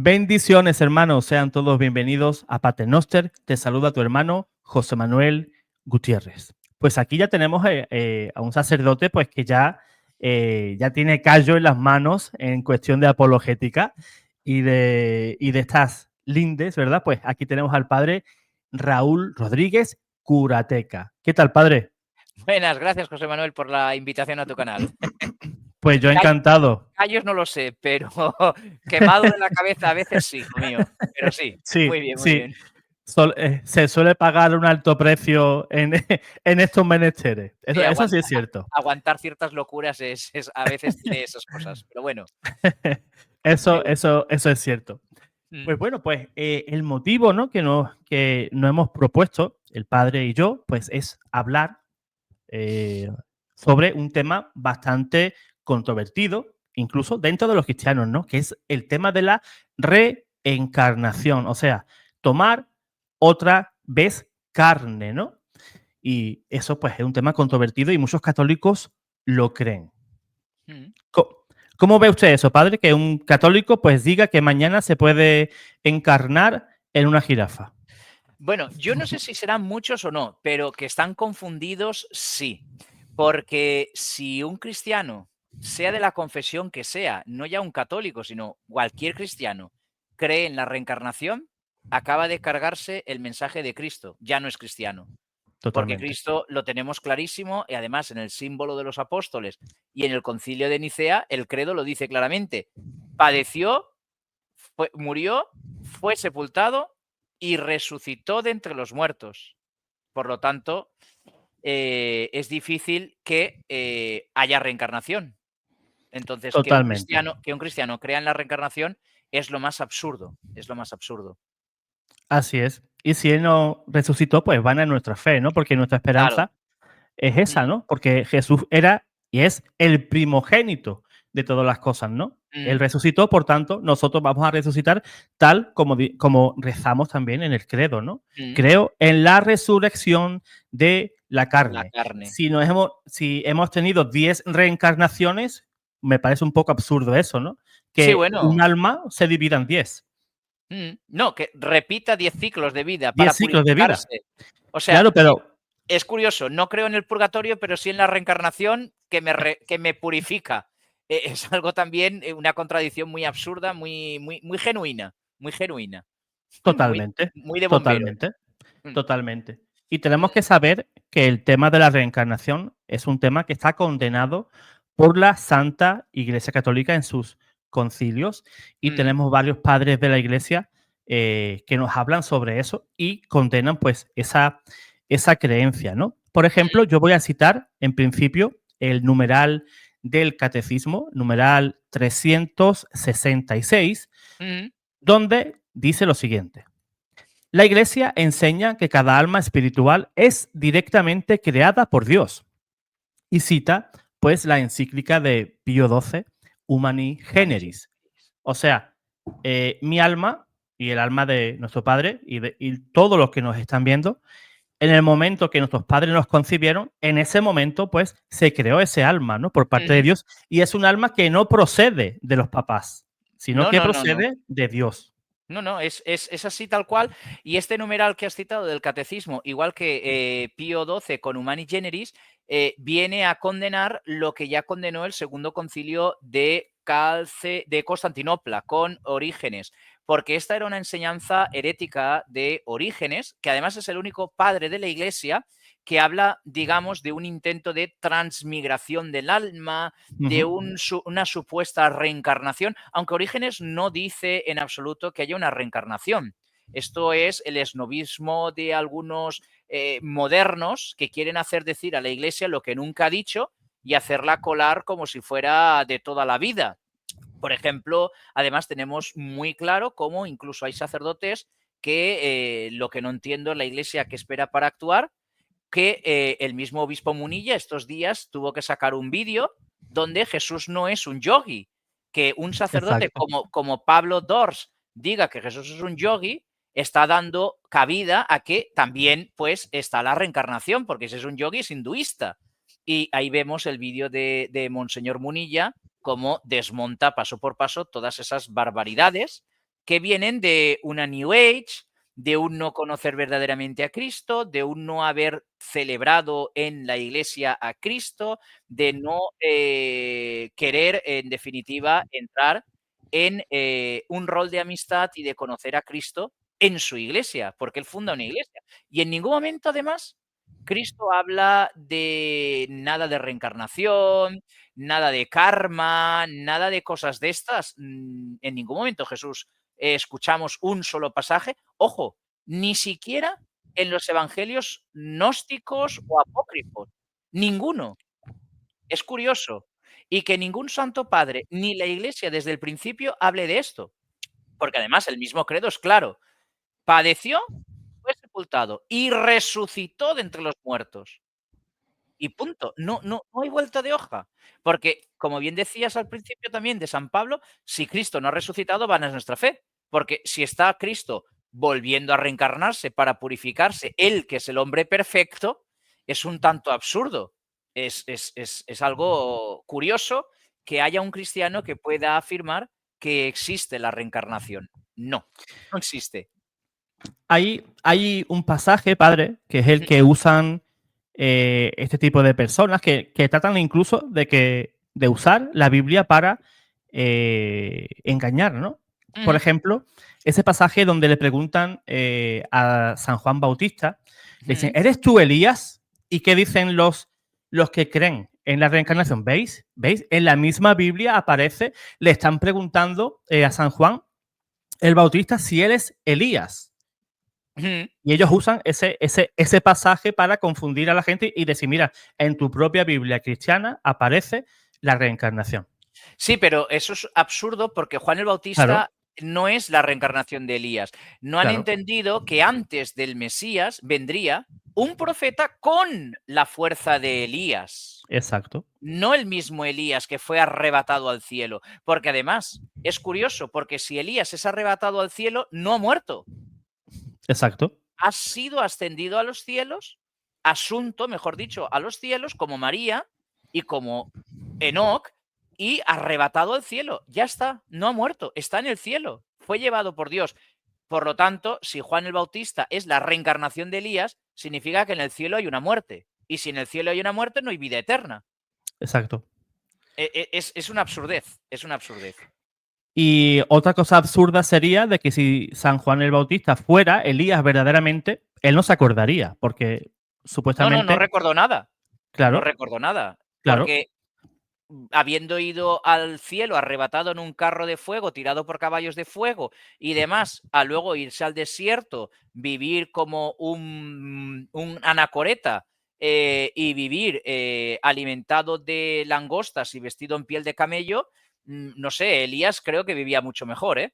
Bendiciones, hermanos. Sean todos bienvenidos a Paternoster. Te saluda tu hermano José Manuel Gutiérrez. Pues aquí ya tenemos a un sacerdote pues que ya tiene callo en las manos en cuestión de apologética y de estas lindes, ¿verdad? Pues aquí tenemos al padre Raúl Rodríguez Curateca. ¿Qué tal, padre? Buenas, gracias José Manuel por la invitación a tu canal. Pues yo encantado. Callos no lo sé, pero quemado de la cabeza a veces sí, hijo mío. Pero sí, Sí, muy bien, muy sí. bien. Se suele pagar un alto precio en estos menesteres. Sí, Eso sí es cierto. aguantar ciertas locuras a veces tiene esas cosas, pero bueno. Eso, Muy bien. eso, eso es cierto. Mm, Pues bueno, pues el motivo, ¿no? que nos hemos propuesto, el padre y yo, pues es hablar eh, sobre un tema bastante controvertido, incluso dentro de los cristianos, ¿no? Que es el tema de la reencarnación, o sea, tomar otra vez carne, ¿no? Y eso pues es un tema controvertido y muchos católicos lo creen. mm. ¿Cómo ve usted eso, padre? Que un católico pues diga que mañana se puede encarnar en una jirafa. Bueno, yo no sé si serán muchos o no, pero que están confundidos, sí. Porque si un cristiano, sea de la confesión que sea, no ya un católico, sino cualquier cristiano, cree en la reencarnación, acaba de cargarse el mensaje de Cristo, ya no es cristiano. Porque Totalmente. Cristo lo tenemos clarísimo y además en el símbolo de los apóstoles y en el concilio de Nicea, el credo lo dice claramente. Padeció, murió, fue sepultado y resucitó de entre los muertos. Por lo tanto, es difícil que haya reencarnación. Entonces, Totalmente. que un cristiano crea en la reencarnación es lo más absurdo, es lo más absurdo. Así es. Y si Él no resucitó, pues van en nuestra fe, ¿no? Porque nuestra Claro. esperanza es esa, ¿no? Porque Jesús era y es el primogénito de todas las cosas, ¿no? Él Mm, resucitó, por tanto, nosotros vamos a resucitar tal como rezamos también en el credo, ¿no? mm, Creo en la resurrección de la la carne. carne. Si hemos tenido 10 reencarnaciones, me parece un poco absurdo eso, ¿no? Sí, Que un bueno. alma se divida en 10. No, que repita 10 ciclos de vida 10 para ciclos de vida. purificarse. O sea, Claro, pero es curioso, no creo en el purgatorio, pero sí en la reencarnación que me purifica. Es algo también, una contradicción muy absurda, muy genuina, muy genuina, muy, totalmente, muy de bombero. totalmente. Mm, Totalmente. Y tenemos que saber que el tema de la reencarnación es un tema que está condenado por la Santa Iglesia Católica en sus concilios y mm, tenemos varios padres de la Iglesia que nos hablan sobre eso y condenan pues esa creencia, ¿no? Por ejemplo, yo voy a citar en principio el numeral del catecismo, numeral 366, mm, donde dice lo siguiente. La Iglesia enseña que cada alma espiritual es directamente creada por Dios y cita pues la encíclica de Pío XII, Humani Humanismo. Generis. O sea, mi alma y el alma de nuestro Padre y todos los que nos están viendo, en el momento que nuestros padres nos concibieron, en ese momento pues se creó ese alma, ¿no? Por parte de Ujú. Dios y es un alma que no procede de los papás, sino No, que no, no, no. procede de Dios. No, no, es así tal cual. Y este numeral que has citado del catecismo, igual que Pío XII con Humani Generis, viene a condenar lo que ya condenó el segundo concilio de Constantinopla con Orígenes, porque esta era una enseñanza herética de Orígenes, que además es el único padre de la Iglesia que habla, digamos, de un intento de transmigración del alma, de Ujú. una supuesta reencarnación, aunque Orígenes no dice en absoluto que haya una reencarnación. Esto es el esnovismo de algunos modernos que quieren hacer decir a la Iglesia lo que nunca ha dicho y hacerla colar como si fuera de toda la vida. Por ejemplo, además tenemos muy claro cómo incluso hay sacerdotes que lo que no entiendo en la Iglesia que espera para actuar, que el mismo obispo Munilla estos días tuvo que sacar un vídeo donde Jesús no es un yogi, que un sacerdote Exacto. como Pablo Dors diga que Jesús es un yogi, está dando cabida a que también pues está la reencarnación, porque ese es un yogi es hinduista. Y ahí vemos el vídeo de Monseñor Munilla cómo desmonta paso por paso todas esas barbaridades que vienen de una New Age, de un no conocer verdaderamente a Cristo, de un no haber celebrado en la iglesia a Cristo, de no querer, en definitiva, entrar en un rol de amistad y de conocer a Cristo en su iglesia, porque él funda una iglesia. Y en ningún momento, además, Cristo habla de nada de reencarnación, nada de karma, nada de cosas de estas. En ningún momento Jesús escuchamos un solo pasaje. Ojo, ni siquiera en los evangelios gnósticos o apócrifos. Ninguno. Es curioso. Y que ningún santo padre ni la iglesia desde el principio hable de esto. Porque además el mismo credo es claro. Padeció, fue sepultado y resucitó de entre los muertos. Y punto. No hay vuelta de hoja. Porque, como bien decías al principio también de San Pablo, si Cristo no ha resucitado, vana es nuestra fe. Porque si está Cristo volviendo a reencarnarse para purificarse, él que es el hombre perfecto, es un tanto absurdo. Es algo curioso que haya un cristiano que pueda afirmar que existe la reencarnación. No, no existe. Hay un pasaje, padre, que es el que usan este tipo de personas que tratan incluso de usar la Biblia para engañar, ¿no? Por Ujú, ejemplo, ese pasaje donde le preguntan a San Juan Bautista, le dicen, ujú. ¿eres tú Elías? ¿Y qué dicen los que creen en la reencarnación? ¿Veis? ¿Veis? En la misma Biblia aparece, le están preguntando a San Juan el Bautista si él es Elías. Ujú. Y ellos usan ese pasaje para confundir a la gente y decir, mira, en tu propia Biblia cristiana aparece la reencarnación. Sí, pero eso es absurdo porque Juan el Claro, Bautista no es la reencarnación de Elías. No han claro, entendido que antes del Mesías vendría un profeta con la fuerza de Elías, exacto, no el mismo Elías que fue arrebatado al cielo. Porque además es curioso, porque si Elías es arrebatado al cielo, no ha muerto, exacto, ha sido ascendido a los cielos, asunto, mejor dicho, a los cielos, como María y como Enoc, y arrebatado al cielo. Ya está, no ha muerto, está en el cielo, fue llevado por Dios. Por lo tanto, si Juan el Bautista es la reencarnación de Elías, significa que en el cielo hay una muerte. Y si en el cielo hay una muerte, no hay vida eterna. exacto. Es una absurdez, es una absurdez. Y otra cosa absurda sería de que si San Juan el Bautista fuera Elías verdaderamente, él no se acordaría, porque No supuestamente, recuerdo nada, no claro, recuerdo nada, claro, porque habiendo ido al cielo arrebatado en un carro de fuego, tirado por caballos de fuego y demás, a luego irse al desierto, vivir como un anacoreta y vivir alimentado de langostas y vestido en piel de camello, no sé, Elías creo que vivía mucho mejor, ¿eh?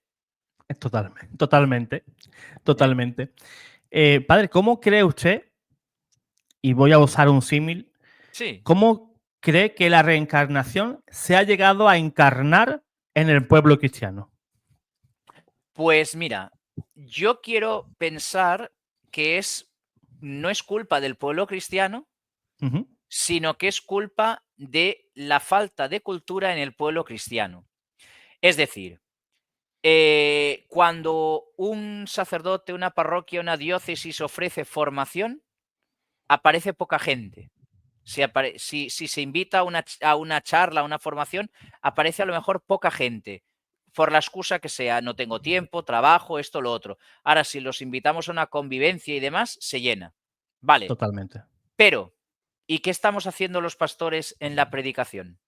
totalmente, totalmente, ¿Eh? totalmente. Padre, ¿cómo cree usted, y voy a usar un símil, Sí. cómo cree que la reencarnación se ha llegado a encarnar en el pueblo cristiano? Pues mira, yo quiero pensar que no es culpa del pueblo cristiano, Ujú, sino que es culpa de la falta de cultura en el pueblo cristiano. Es decir, cuando un sacerdote, una parroquia, una diócesis ofrece formación, aparece poca gente. Si se invita a una charla, a una formación, aparece a lo mejor poca gente, por la excusa que sea, no tengo tiempo, trabajo, esto, lo otro. Ahora, si los invitamos a una convivencia y demás, se llena. Vale, totalmente. pero ¿y qué estamos haciendo los pastores en la predicación?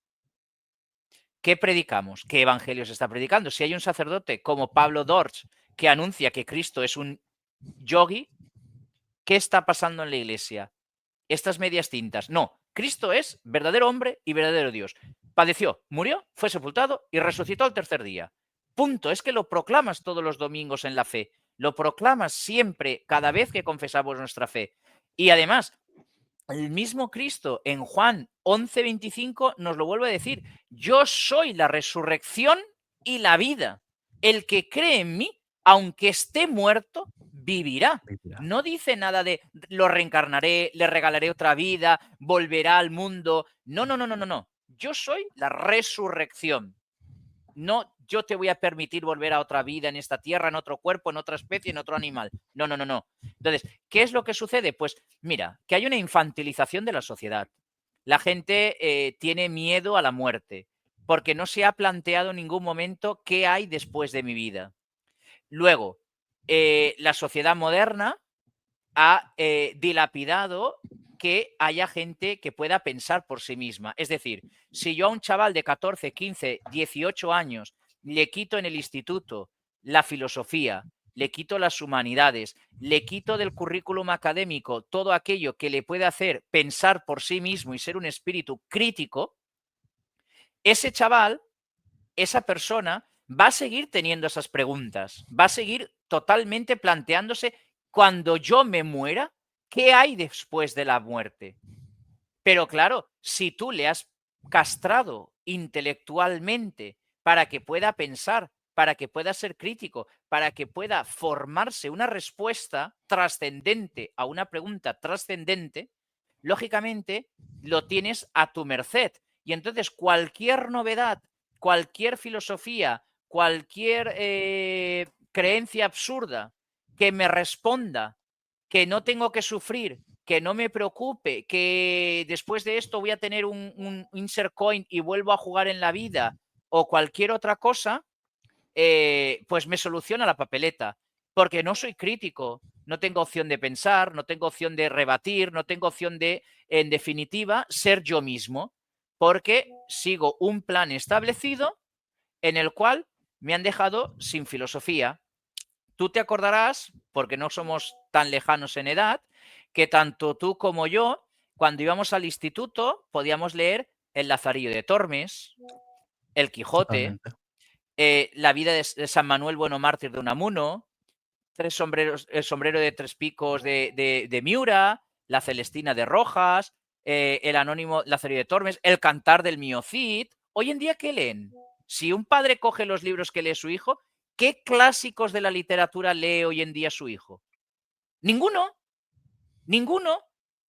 ¿Qué predicamos? ¿Qué evangelio se está predicando? Si hay un sacerdote como Pablo Dorch que anuncia que Cristo es un yogi, ¿qué está pasando en la iglesia? Estas medias tintas. No, Cristo es verdadero hombre y verdadero Dios. Padeció, murió, fue sepultado y resucitó al tercer día. Punto. Es que lo proclamas todos los domingos en la fe. Lo proclamas siempre, cada vez que confesamos nuestra fe. Y además, el mismo Cristo en Juan 11:25 nos lo vuelve a decir. Yo soy la resurrección y la vida. El que cree en mí, aunque esté muerto, vivirá. No dice nada de lo reencarnaré, le regalaré otra vida, volverá al mundo. No. Yo soy la resurrección. No, yo te voy a permitir volver a otra vida en esta tierra, en otro cuerpo, en otra especie, en otro animal. No, no, no, no. Entonces, ¿qué es lo que sucede? Pues mira, que hay una infantilización de la sociedad. La gente tiene miedo a la muerte porque no se ha planteado en ningún momento qué hay después de mi vida. Luego, la sociedad moderna ha dilapidado que haya gente que pueda pensar por sí misma. Es decir, si yo a un chaval de 14, 15, 18 años le quito en el instituto la filosofía, le quito las humanidades, le quito del currículum académico todo aquello que le puede hacer pensar por sí mismo y ser un espíritu crítico, ese chaval, esa persona, va a seguir teniendo esas preguntas, va a seguir totalmente planteándose cuando yo me muera, ¿qué hay después de la muerte? Pero claro, si tú le has castrado intelectualmente para que pueda pensar, para que pueda ser crítico, para que pueda formarse una respuesta trascendente a una pregunta trascendente, lógicamente lo tienes a tu merced. Y entonces cualquier novedad, cualquier filosofía, cualquier creencia absurda que me responda que no tengo que sufrir, que no me preocupe, que después de esto voy a tener un insert coin y vuelvo a jugar en la vida o cualquier otra cosa, pues me soluciona la papeleta. Porque no soy crítico, no tengo opción de pensar, no tengo opción de rebatir, no tengo opción de, en definitiva, ser yo mismo. Porque sigo un plan establecido en el cual me han dejado sin filosofía. Tú te acordarás, porque no somos tan lejanos en edad, que tanto tú como yo, cuando íbamos al instituto, podíamos leer El Lazarillo de Tormes, El Quijote, Totalmente. La vida de San Manuel Bueno Mártir de Unamuno, Tres sombreros, El sombrero de tres picos de Miura, La Celestina de Rojas, el anónimo Lazarillo de Tormes, El Cantar del Mío Cid. Hoy en día, ¿qué leen? Si un padre coge los libros que lee su hijo, ¿qué clásicos de la literatura lee hoy en día su hijo? Ninguno, ninguno.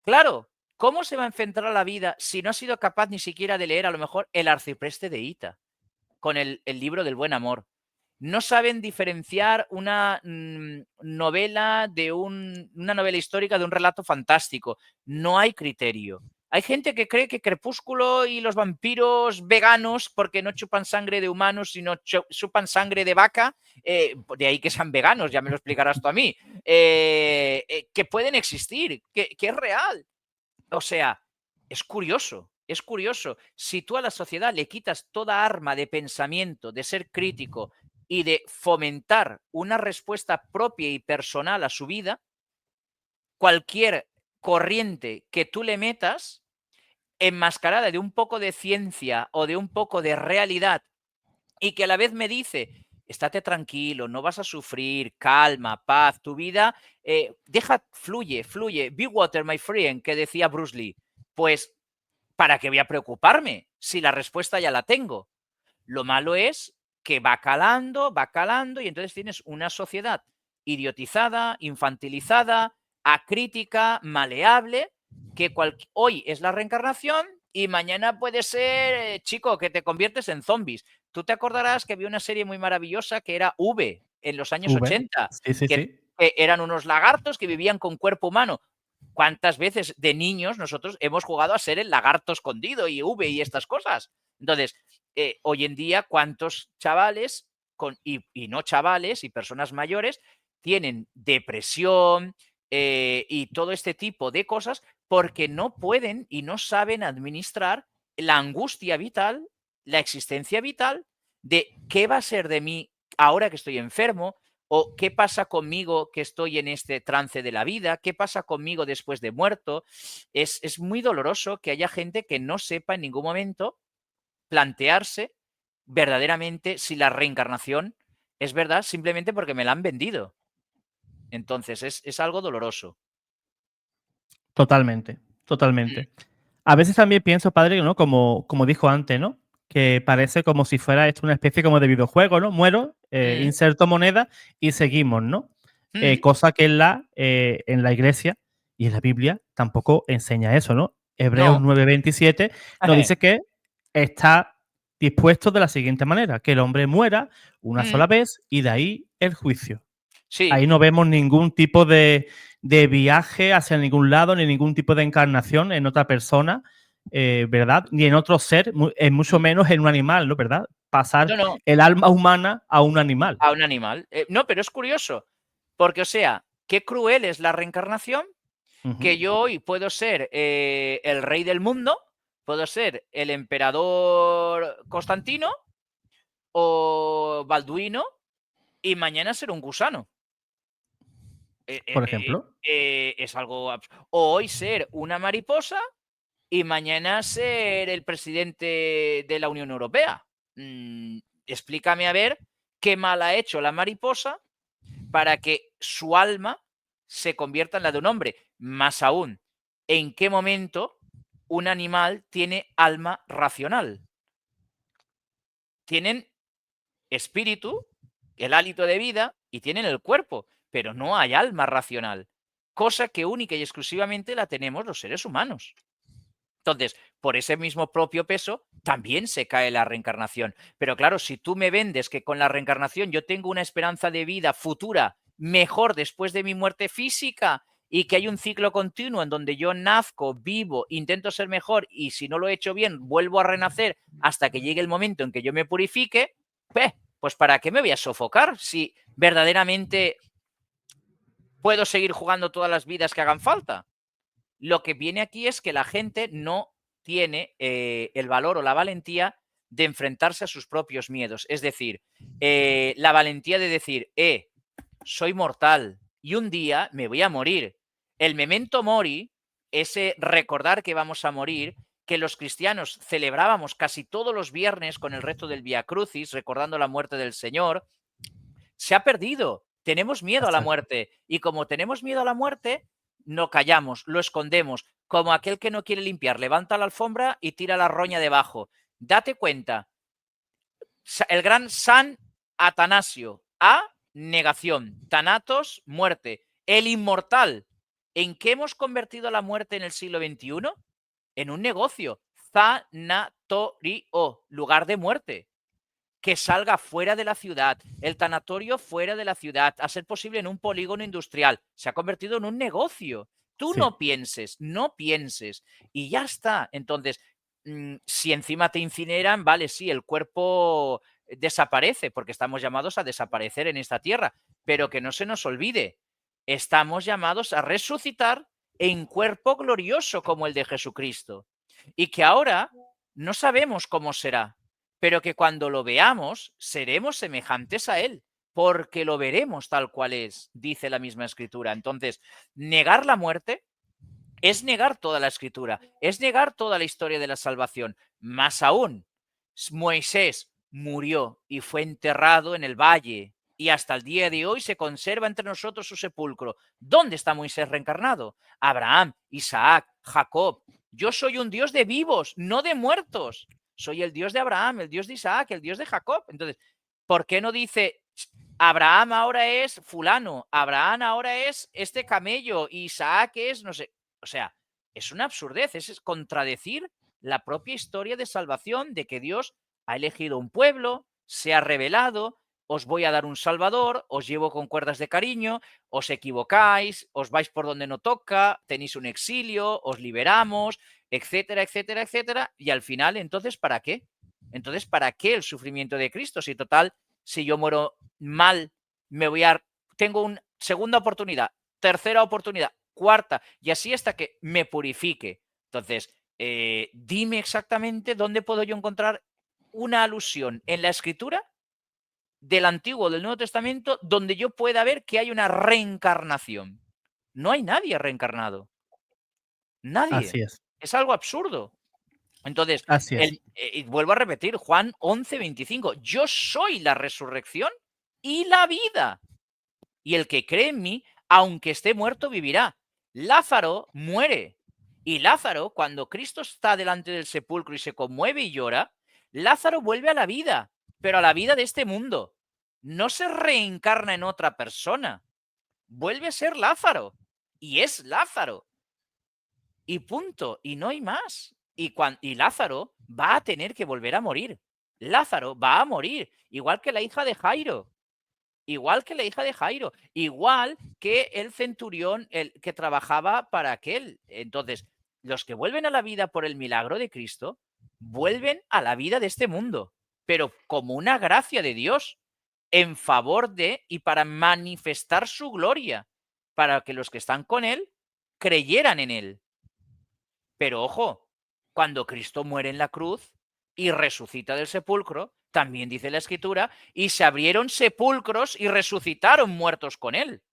Claro, ¿cómo se va a enfrentar a la vida si no ha sido capaz ni siquiera de leer a lo mejor El arcipreste de Ita con el libro del buen amor? No saben diferenciar una novela de una novela histórica de un relato fantástico. No hay criterio. Hay gente que cree que Crepúsculo y los vampiros veganos, porque no chupan sangre de humanos, sino chupan sangre de vaca, de ahí que sean veganos, ya me lo explicarás tú a mí, que pueden existir, que es real. O sea, es curioso, es curioso. Si tú a la sociedad le quitas toda arma de pensamiento, de ser crítico y de fomentar una respuesta propia y personal a su vida, cualquier corriente que tú le metas, enmascarada de un poco de ciencia o de un poco de realidad, y que a la vez me dice, estate tranquilo, no vas a sufrir, calma, paz, tu vida, deja, fluye, fluye, be water, my friend, que decía Bruce Lee. Pues, ¿para qué voy a preocuparme si la respuesta ya la tengo? Lo malo es que va calando y entonces tienes una sociedad idiotizada, infantilizada, acrítica, maleable, que hoy es la reencarnación y mañana puede ser, chico, que te conviertes en zombies. Tú te acordarás que había una serie muy maravillosa que era V en los años V. 80, Sí, sí, que sí. eran unos lagartos que vivían con cuerpo humano. ¿Cuántas veces de niños nosotros hemos jugado a ser el lagarto escondido y V y estas cosas? Entonces, hoy en día, ¿cuántos chavales y no chavales y personas mayores tienen depresión y todo este tipo de cosas porque no pueden y no saben administrar la angustia vital, la existencia vital de qué va a ser de mí ahora que estoy enfermo, o qué pasa conmigo que estoy en este trance de la vida, qué pasa conmigo después de muerto? Es muy doloroso que haya gente que no sepa en ningún momento plantearse verdaderamente si la reencarnación es verdad simplemente porque me la han vendido. Entonces es algo doloroso. Totalmente, Mm, totalmente. A veces también pienso, padre, ¿no? Como dijo antes, ¿no? Que parece como si fuera esto una especie como de videojuego, ¿no? Muero, mm, inserto moneda y seguimos, ¿no? mm, Cosa que en la iglesia y en la Biblia tampoco enseña eso, ¿no? Hebreos no. 9:27 nos dice que está dispuesto de la siguiente manera, que el hombre muera una Mm, sola vez y de ahí el juicio. sí, Ahí no vemos ningún tipo de viaje hacia ningún lado, ni ningún tipo de encarnación en otra persona, ¿verdad? Ni en otro ser, mucho menos en un animal, ¿no? ¿Verdad? Pasar no, no, el alma humana a un animal. a un animal. No, pero es curioso, porque, o sea, qué cruel es la reencarnación, Ujú. que yo hoy puedo ser el rey del mundo, puedo ser el emperador Constantino o Balduino y mañana ser un gusano. Por ejemplo. Es algo... O hoy ser una mariposa y mañana ser el presidente de la Unión Europea. Explícame a ver qué mal ha hecho la mariposa para que su alma se convierta en la de un hombre. Más aún, ¿en qué momento un animal tiene alma racional? Tienen espíritu, el hálito de vida y tienen el cuerpo, pero no hay alma racional, cosa que única y exclusivamente la tenemos los seres humanos. Entonces, por ese mismo propio peso, también se cae la reencarnación. Pero claro, si tú me vendes que con la reencarnación yo tengo una esperanza de vida futura mejor después de mi muerte física y que hay un ciclo continuo en donde yo nazco, vivo, intento ser mejor y si no lo he hecho bien, vuelvo a renacer hasta que llegue el momento en que yo me purifique, pues ¿para qué me voy a sofocar si verdaderamente puedo seguir jugando todas las vidas que hagan falta? Lo que viene aquí es que la gente no tiene el valor o la valentía de enfrentarse a sus propios miedos. Es decir, la valentía de decir, soy mortal y un día me voy a morir. El memento mori, ese recordar que vamos a morir, que los cristianos celebrábamos casi todos los viernes con el resto del Via Crucis, recordando la muerte del Señor, se ha perdido. Tenemos miedo a la Exacto. muerte. Y como tenemos miedo a la muerte, no callamos, lo escondemos. Como aquel que no quiere limpiar, levanta la alfombra y tira la roña debajo. Date cuenta. El gran San Atanasio. A, negación. Thanatos, muerte. El inmortal. ¿En qué hemos convertido la muerte en el siglo XXI? En un negocio. Tanatorio, lugar de muerte. Que salga fuera de la ciudad, el tanatorio fuera de la ciudad, a ser posible en un polígono industrial. Se ha convertido en un negocio. Tú Sí. no pienses, no pienses. Y ya está. Entonces, si encima te incineran, vale, sí, el cuerpo desaparece, porque estamos llamados a desaparecer en esta tierra. Pero que no se nos olvide, estamos llamados a resucitar en cuerpo glorioso como el de Jesucristo. Y que ahora no sabemos cómo será, pero que cuando lo veamos seremos semejantes a Él, porque lo veremos tal cual es, dice la misma escritura. Entonces, negar la muerte es negar toda la escritura, es negar toda la historia de la salvación. Más aún, Moisés murió y fue enterrado en el valle y hasta el día de hoy se conserva entre nosotros su sepulcro. ¿Dónde está Moisés reencarnado? Abraham, Isaac, Jacob. Yo soy un Dios de vivos, no de muertos. Soy el Dios de Abraham, el Dios de Isaac, el Dios de Jacob. Entonces, ¿por qué no dice Abraham ahora es fulano, Abraham ahora es este camello, Isaac es no sé? O sea, es una absurdez, es contradecir la propia historia de salvación de que Dios ha elegido un pueblo, se ha revelado, os voy a dar un salvador, os llevo con cuerdas de cariño, os equivocáis, os vais por donde no toca, tenéis un exilio, os liberamos, etcétera, etcétera, etcétera. Y al final, entonces, ¿para qué? Entonces, ¿para qué el sufrimiento de Cristo? Si total, si yo muero mal, me voy a... Tengo una segunda oportunidad, tercera oportunidad, cuarta, y así hasta que me purifique. Entonces, dime exactamente dónde puedo yo encontrar una alusión en la escritura del Antiguo o del Nuevo Testamento donde yo pueda ver que hay una reencarnación. No hay nadie reencarnado. Nadie. Así es. Es algo absurdo. Entonces, Así es. y vuelvo a repetir, Juan 11:25, yo soy la resurrección y la vida. Y el que cree en mí, aunque esté muerto, vivirá. Lázaro muere. Y Lázaro, cuando Cristo está delante del sepulcro y se conmueve y llora, Lázaro vuelve a la vida, pero a la vida de este mundo. No se reencarna en otra persona. Vuelve a ser Lázaro. Y es Lázaro. Y punto. Y no hay más. Y Lázaro va a tener que volver a morir. Lázaro va a morir, igual que la hija de Jairo. Igual que la hija de Jairo, igual que el centurión el que trabajaba para aquel. Entonces, los que vuelven a la vida por el milagro de Cristo, vuelven a la vida de este mundo, pero como una gracia de Dios, en favor de y para manifestar su gloria, para que los que están con Él creyeran en Él. Pero ojo, cuando Cristo muere en la cruz y resucita del sepulcro, también dice la Escritura, y se abrieron sepulcros y resucitaron muertos con él.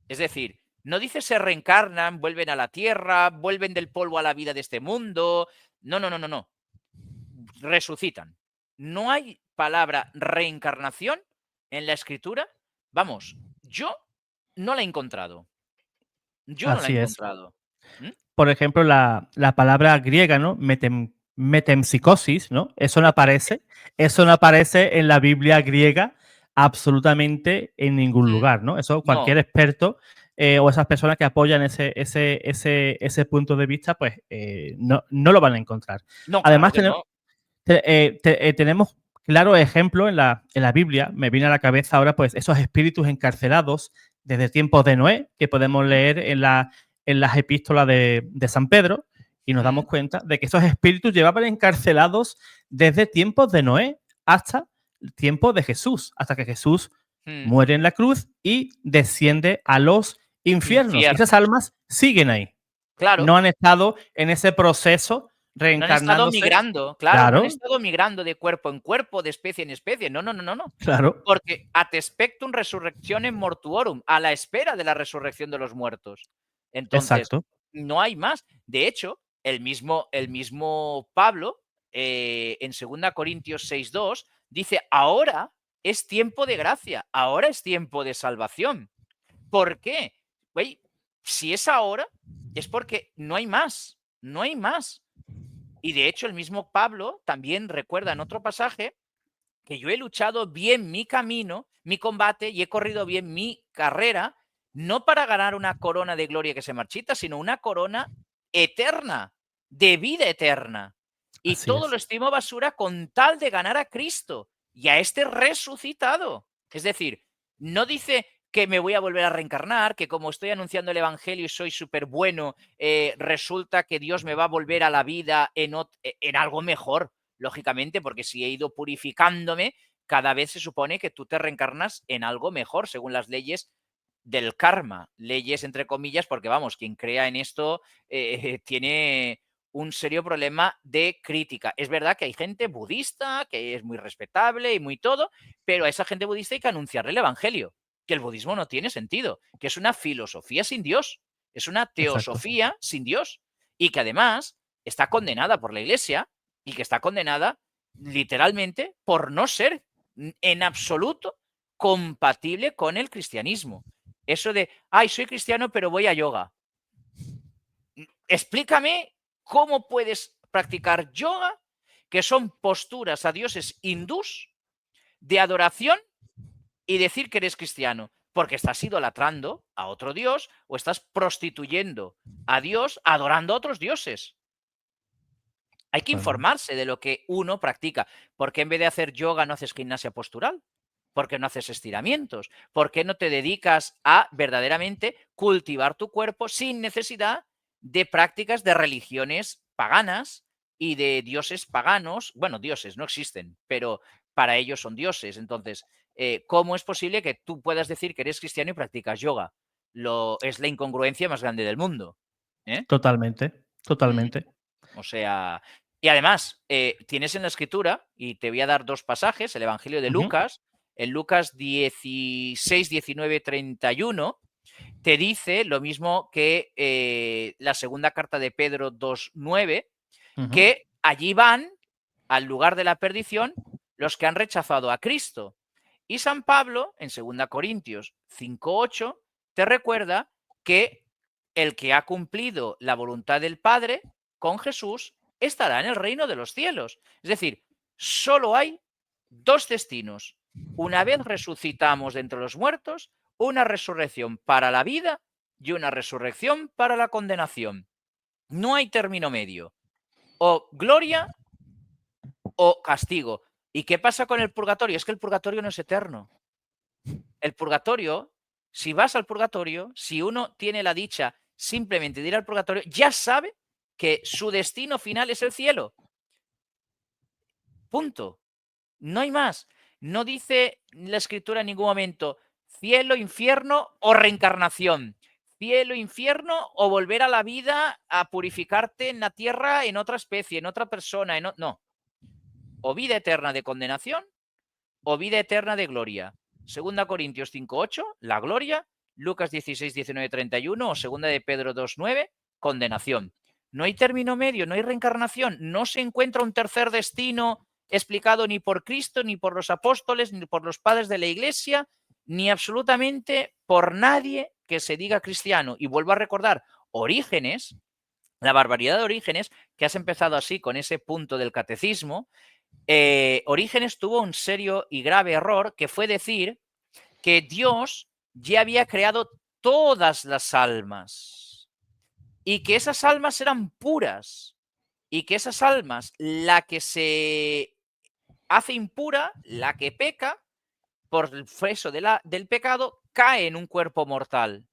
Es decir, no dice se reencarnan, vuelven a la tierra, vuelven del polvo a la vida de este mundo. No, no, no, no, no. Resucitan. No hay palabra reencarnación en la Escritura. Vamos, yo no la he encontrado. Yo no la he Así es. encontrado. ¿Mm? Por ejemplo, la palabra griega, ¿no? Metempsicosis, ¿no? Eso no aparece en la Biblia griega absolutamente en ningún lugar, ¿no? Eso No, cualquier experto o esas personas que apoyan ese punto de vista, pues no lo van a encontrar. no, claro Además, que no. tenemos claro ejemplo en la Biblia, me viene a la cabeza ahora, pues esos espíritus encarcelados desde tiempos de Noé, que podemos leer en las epístolas de San Pedro, y nos damos cuenta de que esos espíritus llevaban encarcelados desde tiempos de Noé hasta el tiempo de Jesús, hasta que Jesús muere en la cruz y desciende a los infiernos. Y esas Infiernos. almas siguen ahí. Claro, No han estado en ese proceso no han estado reencarnándose. migrando, claro, no han Claro, estado migrando de cuerpo en cuerpo, de especie en especie. No, no, no, no, no. claro, Porque ad spectum resurrectionem mortuorum, a la espera de la resurrección de los muertos. Entonces, exacto. no hay más. De hecho, el mismo Pablo, en 2 Corintios 6:2, dice, ahora es tiempo de gracia, ahora es tiempo de salvación. ¿Por qué? Güey, si es ahora, es porque no hay más, no hay más. Y de hecho, el mismo Pablo también recuerda en otro pasaje que yo he luchado bien mi camino, mi combate y he corrido bien mi carrera, no para ganar una corona de gloria que se marchita, sino una corona eterna, de vida eterna. Y Así todo lo es. estimo basura con tal de ganar a Cristo y a este resucitado. Es decir, no dice que me voy a volver a reencarnar, que como estoy anunciando el Evangelio y soy súper bueno, resulta que Dios me va a volver a la vida en algo mejor, lógicamente, porque si he ido purificándome, cada vez se supone que tú te reencarnas en algo mejor, según las leyes del karma. Leyes entre comillas, porque vamos, quien crea en esto tiene un serio problema de crítica. Es verdad que hay gente budista que es muy respetable y muy todo, pero a esa gente budista hay que anunciarle el Evangelio, que el budismo no tiene sentido, que es una filosofía sin Dios, es una Exacto. teosofía sin Dios y que además está condenada por la Iglesia y que está condenada literalmente por no ser en absoluto compatible con el cristianismo. Eso de, ay, soy cristiano pero voy a yoga. Explícame cómo puedes practicar yoga, que son posturas a dioses hindús de adoración, y decir que eres cristiano, porque estás idolatrando a otro dios o estás prostituyendo a Dios adorando a otros dioses. Hay que Totalmente. informarse de lo que uno practica. ¿Por qué en vez de hacer yoga no haces gimnasia postural? ¿Por qué no haces estiramientos? ¿Por qué no te dedicas a verdaderamente cultivar tu cuerpo sin necesidad de prácticas de religiones paganas y de dioses paganos? Bueno, dioses no existen, pero para ellos son dioses. Entonces, ¿cómo es posible que tú puedas decir que eres cristiano y practicas yoga? Es la incongruencia más grande del mundo. ¿Eh? Totalmente. Mm. Totalmente. O sea, y además, tienes en la escritura, y te voy a dar dos pasajes, el Evangelio de Ujú, Lucas, en Lucas 16, 19, 31, te dice lo mismo que la segunda carta de Pedro 2:9, ujú. que allí van al lugar de la perdición los que han rechazado a Cristo. Y San Pablo, en 2 Corintios 5:8, te recuerda que el que ha cumplido la voluntad del Padre con Jesús estará en el reino de los cielos. Es decir, solo hay dos destinos. Una vez resucitamos de entre los muertos, una resurrección para la vida y una resurrección para la condenación. No hay término medio. O gloria o castigo. ¿Y qué pasa con el purgatorio? Es que el purgatorio no es eterno. El purgatorio, si vas al purgatorio, si uno tiene la dicha simplemente de ir al purgatorio, ya sabe que su destino final es el cielo. Punto. No hay más. No dice la escritura en ningún momento cielo, infierno o reencarnación. Cielo, infierno o volver a la vida a purificarte en la tierra en otra especie, en otra persona. No. O vida eterna de condenación o vida eterna de gloria. Segunda Corintios 5:8, la gloria. Lucas 16:19-31 o segunda de Pedro 2:9, condenación. No hay término medio, no hay reencarnación, no se encuentra un tercer destino explicado ni por Cristo, ni por los apóstoles, ni por los padres de la Iglesia, ni absolutamente por nadie que se diga cristiano. Y vuelvo a recordar, Orígenes, la barbaridad de Orígenes, que has empezado así con ese punto del catecismo. Orígenes tuvo un serio y grave error, que fue decir que Dios ya había creado todas las almas y que esas almas eran puras y que esas almas, la que se hace impura, la que peca, por el peso del pecado, cae en un cuerpo mortal.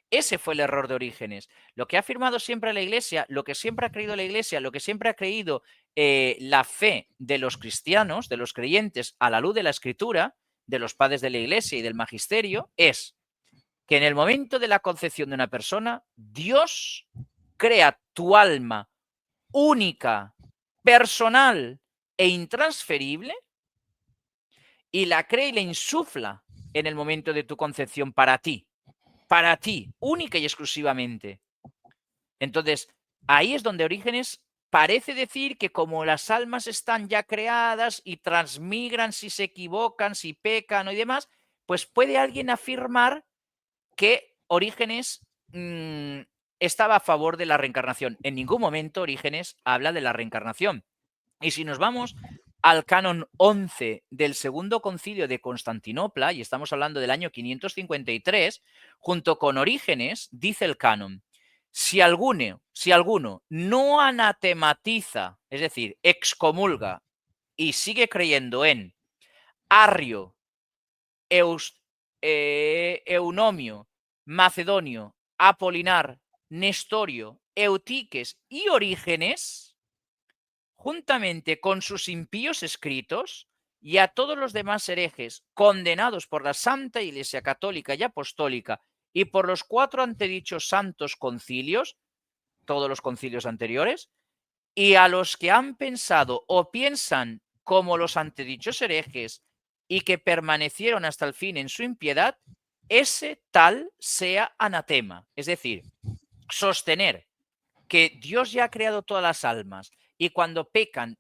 Ese fue el error de Orígenes. Lo que ha afirmado siempre la Iglesia, lo que siempre ha creído la Iglesia, lo que siempre ha creído la fe de los cristianos, de los creyentes, a la luz de la Escritura, de los padres de la Iglesia y del magisterio, es que en el momento de la concepción de una persona, Dios crea tu alma única, personal e intransferible y la crea y la insufla en el momento de tu concepción para ti, única y exclusivamente. Entonces, ahí es donde Orígenes parece decir que como las almas están ya creadas y transmigran si se equivocan, si pecan y demás, pues puede alguien afirmar que Orígenes estaba a favor de la reencarnación. En ningún momento Orígenes habla de la reencarnación. Y si nos vamos al canon 11 del Segundo Concilio de Constantinopla, y estamos hablando del año 553, junto con Orígenes, dice el canon: si alguno no anatematiza, es decir, excomulga y sigue creyendo en Arrio, Eunomio, Macedonio, Apolinar, Nestorio, Eutiques y Orígenes, juntamente con sus impíos escritos y a todos los demás herejes condenados por la Santa Iglesia Católica y Apostólica y por los 4 antedichos santos concilios, todos los concilios anteriores, y a los que han pensado o piensan como los antedichos herejes y que permanecieron hasta el fin en su impiedad, ese tal sea anatema. Es decir, sostener que Dios ya ha creado todas las almas y cuando pecan,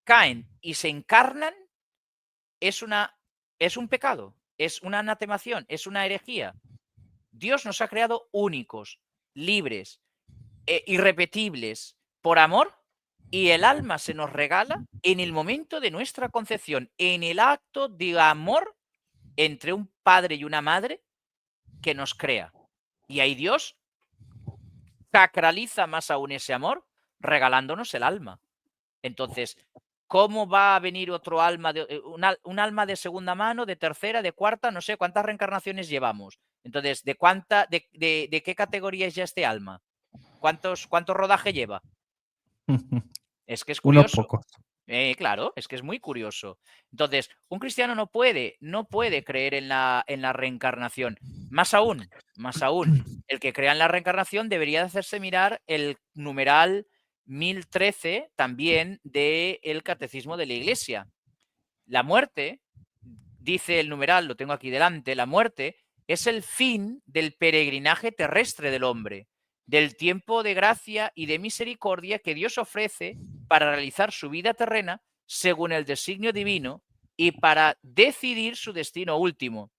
caen y se encarnan, es un pecado, es una anatemación, es una herejía. Dios nos ha creado únicos, libres, irrepetibles, por amor, y el alma se nos regala en el momento de nuestra concepción, en el acto de amor entre un padre y una madre que nos crea. Y ahí Dios sacraliza más aún ese amor regalándonos el alma. Entonces, ¿cómo va a venir otro alma, un alma de segunda mano, de tercera, de cuarta? No sé cuántas reencarnaciones llevamos. Entonces, ¿de qué categoría es ya este alma? ¿Cuánto rodaje lleva? Es que es Unos curioso. pocos. Claro, es que es muy curioso. Entonces, un cristiano no puede creer en la reencarnación. Más aún, el que crea en la reencarnación debería de hacerse mirar el numeral 1013 también del Catecismo de la Iglesia. La muerte, dice el numeral, lo tengo aquí delante, la muerte es el fin del peregrinaje terrestre del hombre, del tiempo de gracia y de misericordia que Dios ofrece para realizar su vida terrena según el designio divino y para decidir su destino último.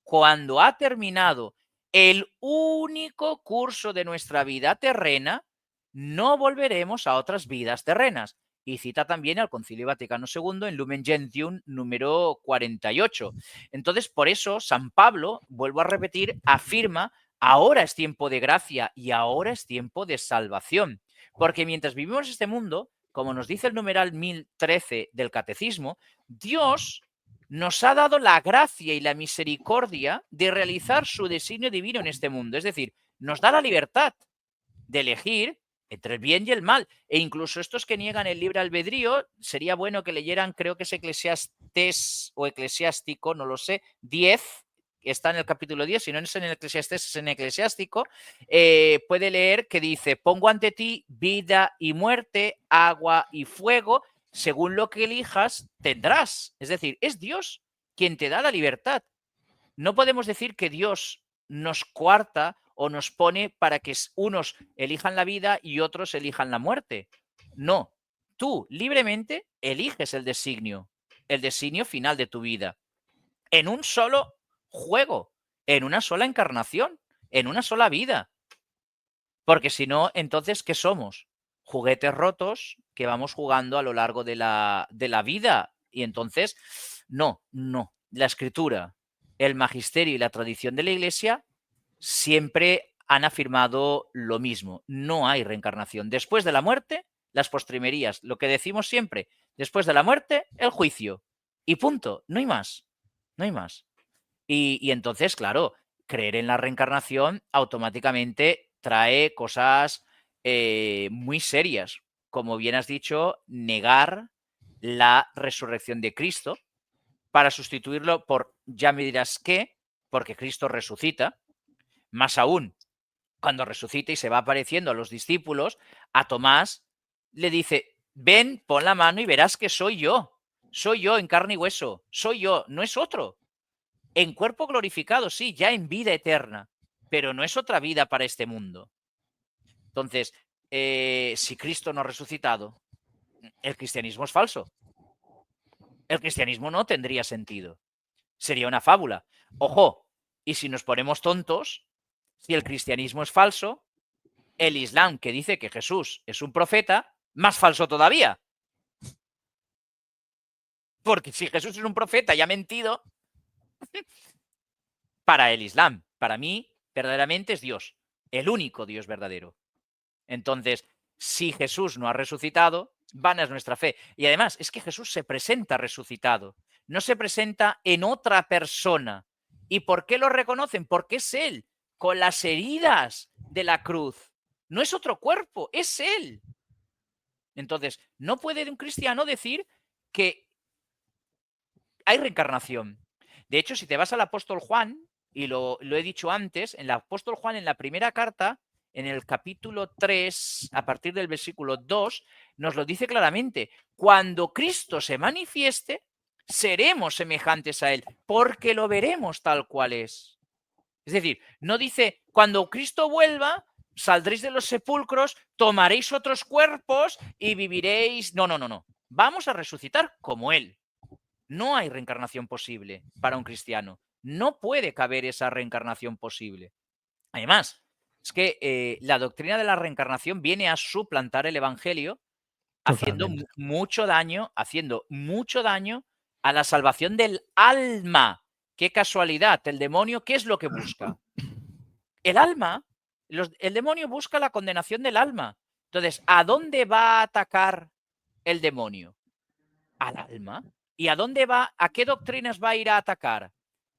Cuando ha terminado el único curso de nuestra vida terrena, no volveremos a otras vidas terrenas. Y cita también al Concilio Vaticano II en Lumen Gentium número 48. Entonces, por eso, San Pablo, vuelvo a repetir, afirma: ahora es tiempo de gracia y ahora es tiempo de salvación. Porque mientras vivimos este mundo, como nos dice el numeral 1013 del Catecismo, Dios nos ha dado la gracia y la misericordia de realizar su designio divino en este mundo. Es decir, nos da la libertad de elegir entre el bien y el mal. E incluso estos que niegan el libre albedrío, sería bueno que leyeran, creo que es Eclesiastés o Eclesiástico, no lo sé, 10, está en el capítulo 10, si no es en el Eclesiastés, es en Eclesiástico, puede leer que dice, pongo ante ti vida y muerte, agua y fuego, según lo que elijas, tendrás. Es decir, es Dios quien te da la libertad. No podemos decir que Dios nos coarta o nos pone para que unos elijan la vida y otros elijan la muerte. No, tú libremente eliges el designio final de tu vida, en un solo juego, en una sola encarnación, en una sola vida. Porque si no, entonces, ¿qué somos? Juguetes rotos que vamos jugando a lo largo de la vida. Y entonces, no. La Escritura, el magisterio y la tradición de la Iglesia siempre han afirmado lo mismo. No hay reencarnación. Después de la muerte, las postrimerías. Lo que decimos siempre, después de la muerte, el juicio. Y punto. No hay más. No hay más. Y entonces, claro, creer en la reencarnación automáticamente trae cosas muy serias. Como bien has dicho, negar la resurrección de Cristo para sustituirlo por, ya me dirás qué, porque Cristo resucita. Más aún, cuando resucita y se va apareciendo a los discípulos, a Tomás le dice, ven, pon la mano y verás que soy yo en carne y hueso, soy yo, no es otro. En cuerpo glorificado, sí, ya en vida eterna, pero no es otra vida para este mundo. Entonces, si Cristo no ha resucitado, el cristianismo es falso. El cristianismo no tendría sentido. Sería una fábula. Ojo, y si nos ponemos tontos, si el cristianismo es falso, el Islam, que dice que Jesús es un profeta, más falso todavía. Porque si Jesús es un profeta y ha mentido, para el Islam, para mí, verdaderamente es Dios, el único Dios verdadero. Entonces, si Jesús no ha resucitado, vana es nuestra fe. Y además, es que Jesús se presenta resucitado, no se presenta en otra persona. ¿Y por qué lo reconocen? Porque es Él, con las heridas de la cruz. No es otro cuerpo, es Él. Entonces, no puede un cristiano decir que hay reencarnación. De hecho, si te vas al apóstol Juan, y lo he dicho antes, en el apóstol Juan, en la primera carta, en el capítulo 3, a partir del versículo 2, nos lo dice claramente. Cuando Cristo se manifieste, seremos semejantes a Él, porque lo veremos tal cual es. Es decir, no dice, cuando Cristo vuelva, saldréis de los sepulcros, tomaréis otros cuerpos y viviréis. No. Vamos a resucitar como Él. No hay reencarnación posible para un cristiano. No puede caber esa reencarnación posible. Además, es que la doctrina de la reencarnación viene a suplantar el Evangelio, haciendo mucho daño a la salvación del alma. Qué casualidad. El demonio, ¿qué es lo que busca? El alma. El demonio busca la condenación del alma. Entonces, ¿a dónde va a atacar el demonio? Al alma. ¿Y a dónde va? ¿A qué doctrinas va a ir a atacar?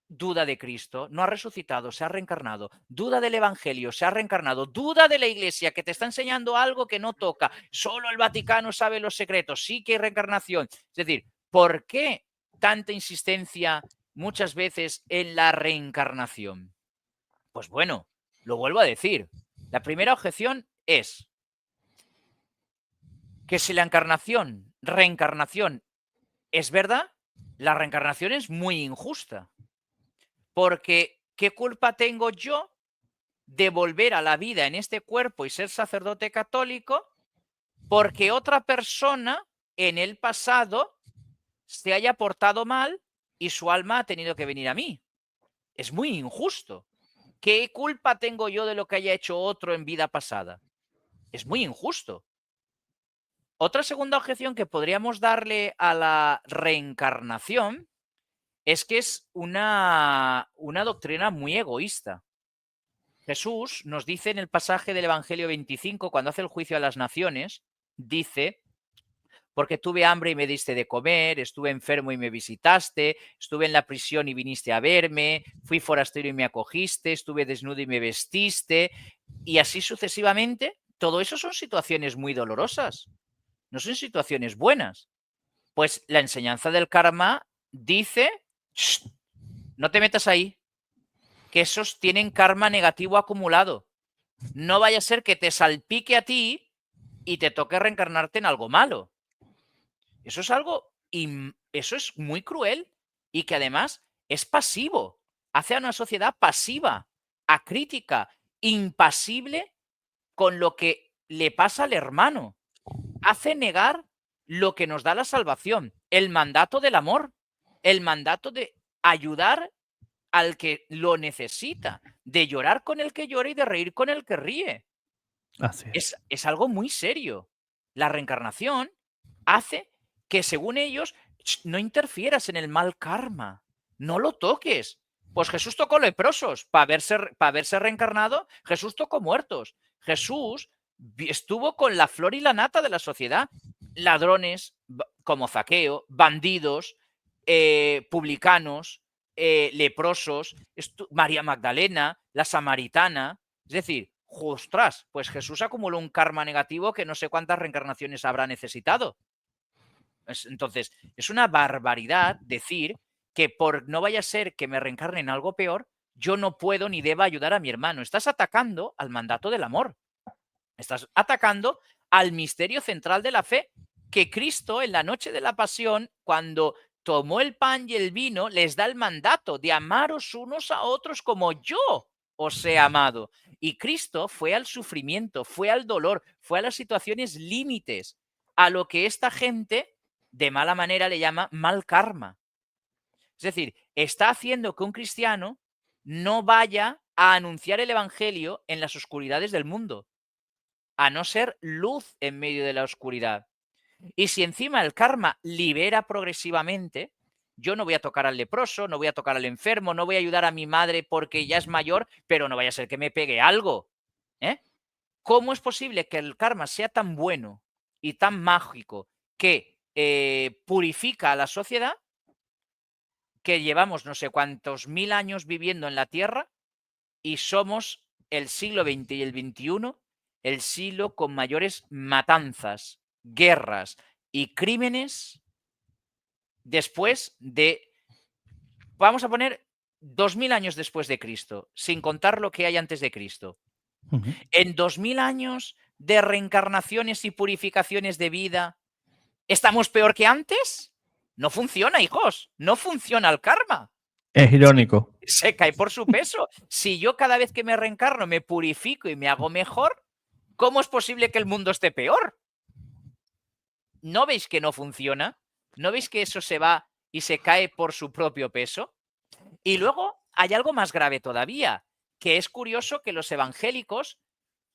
Duda de Cristo, no ha resucitado, se ha reencarnado. Duda del Evangelio, se ha reencarnado. Duda de la Iglesia, que te está enseñando algo que no toca. Solo el Vaticano sabe los secretos, sí que hay reencarnación. Es decir, ¿por qué tanta insistencia muchas veces en la reencarnación? Pues bueno, lo vuelvo a decir. La primera objeción es que si la reencarnación es verdad, la reencarnación es muy injusta. Porque, ¿qué culpa tengo yo de volver a la vida en este cuerpo y ser sacerdote católico porque otra persona en el pasado se haya portado mal y su alma ha tenido que venir a mí? Es muy injusto. ¿Qué culpa tengo yo de lo que haya hecho otro en vida pasada? Es muy injusto. Otra segunda objeción que podríamos darle a la reencarnación es que es una doctrina muy egoísta. Jesús nos dice en el pasaje del Evangelio 25, cuando hace el juicio a las naciones, dice porque tuve hambre y me diste de comer, estuve enfermo y me visitaste, estuve en la prisión y viniste a verme, fui forastero y me acogiste, estuve desnudo y me vestiste, y así sucesivamente. Todo eso son situaciones muy dolorosas, no son situaciones buenas. Pues la enseñanza del karma dice, "Shh, no te metas ahí, que esos tienen karma negativo acumulado. No vaya a ser que te salpique a ti y te toque reencarnarte en algo malo". Eso es algo, eso es muy cruel y que además es pasivo. Hace a una sociedad pasiva, acrítica, impasible con lo que le pasa al hermano. Hace negar lo que nos da la salvación, el mandato del amor, el mandato de ayudar al que lo necesita, de llorar con el que llora y de reír con el que ríe. Así es. Es algo muy serio. La reencarnación hace que, según ellos, no interfieras en el mal karma, no lo toques. Pues Jesús tocó leprosos para verse reencarnado. Jesús tocó muertos. Jesús estuvo con la flor y la nata de la sociedad. Ladrones como Zaqueo, bandidos, publicanos, leprosos, María Magdalena, la samaritana. Es decir, ostras, pues Jesús acumuló un karma negativo que no sé cuántas reencarnaciones habrá necesitado. Entonces, es una barbaridad decir que por no vaya a ser que me reencarne en algo peor, yo no puedo ni deba ayudar a mi hermano. Estás atacando al mandato del amor. Estás atacando al misterio central de la fe, que Cristo en la noche de la pasión, cuando tomó el pan y el vino, les da el mandato de amaros unos a otros como yo os he amado. Y Cristo fue al sufrimiento, fue al dolor, fue a las situaciones límites, a lo que esta gente de mala manera le llama mal karma. Es decir, está haciendo que un cristiano no vaya a anunciar el evangelio en las oscuridades del mundo, a no ser luz en medio de la oscuridad. Y si encima el karma libera progresivamente, yo no voy a tocar al leproso, no voy a tocar al enfermo, no voy a ayudar a mi madre porque ya es mayor, pero no vaya a ser que me pegue algo. ¿Eh? ¿Cómo es posible que el karma sea tan bueno y tan mágico que purifica a la sociedad, que llevamos no sé cuántos mil años viviendo en la Tierra y somos el siglo XX y el XXI el siglo con mayores matanzas, guerras y crímenes después de, vamos a poner, 2000 años después de Cristo, sin contar lo que hay antes de Cristo? Ujú. En 2000 años de reencarnaciones y purificaciones de vida, ¿estamos peor que antes? No funciona, hijos, no funciona el karma. Es irónico. Se cae por su peso. Si yo cada vez que me reencarno me purifico y me hago mejor, ¿cómo es posible que el mundo esté peor? ¿No veis que no funciona? ¿No veis que eso se va y se cae por su propio peso? Y luego hay algo más grave todavía, que es curioso que los evangélicos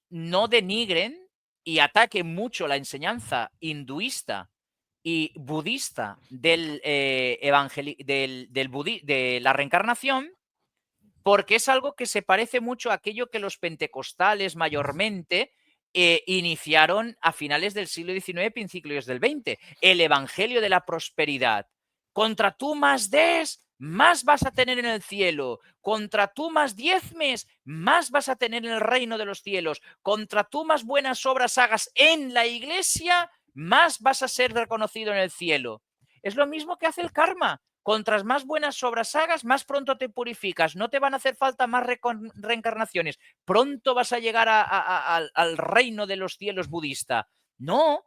no denigren y ataquen mucho la enseñanza hinduista y budista de la reencarnación, porque es algo que se parece mucho a aquello que los pentecostales mayormente iniciaron a finales del siglo XIX, principios del XX, el evangelio de la prosperidad. Contra tú más des, más vas a tener en el cielo. Contra tú más diezmes, más vas a tener en el reino de los cielos. Contra tú más buenas obras hagas en la iglesia, más vas a ser reconocido en el cielo. Es lo mismo que hace el karma. Contras más buenas obras hagas, más pronto te purificas. No te van a hacer falta más reencarnaciones. Pronto vas a llegar al reino de los cielos budista. No,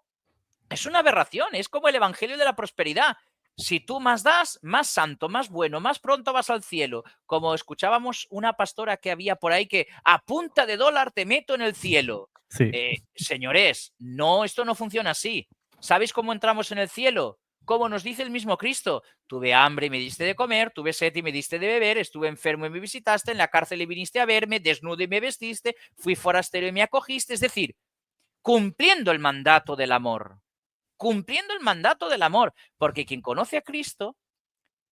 es una aberración. Es como el evangelio de la prosperidad. Si tú más das, más santo, más bueno, más pronto vas al cielo. Como escuchábamos una pastora que había por ahí que a punta de dólar te meto en el cielo. Sí. Señores, no, esto no funciona así. ¿Sabéis cómo entramos en el cielo? Como nos dice el mismo Cristo, tuve hambre y me diste de comer, tuve sed y me diste de beber, estuve enfermo y me visitaste, en la cárcel y viniste a verme, desnudo y me vestiste, fui forastero y me acogiste. Es decir, cumpliendo el mandato del amor, cumpliendo el mandato del amor, porque quien conoce a Cristo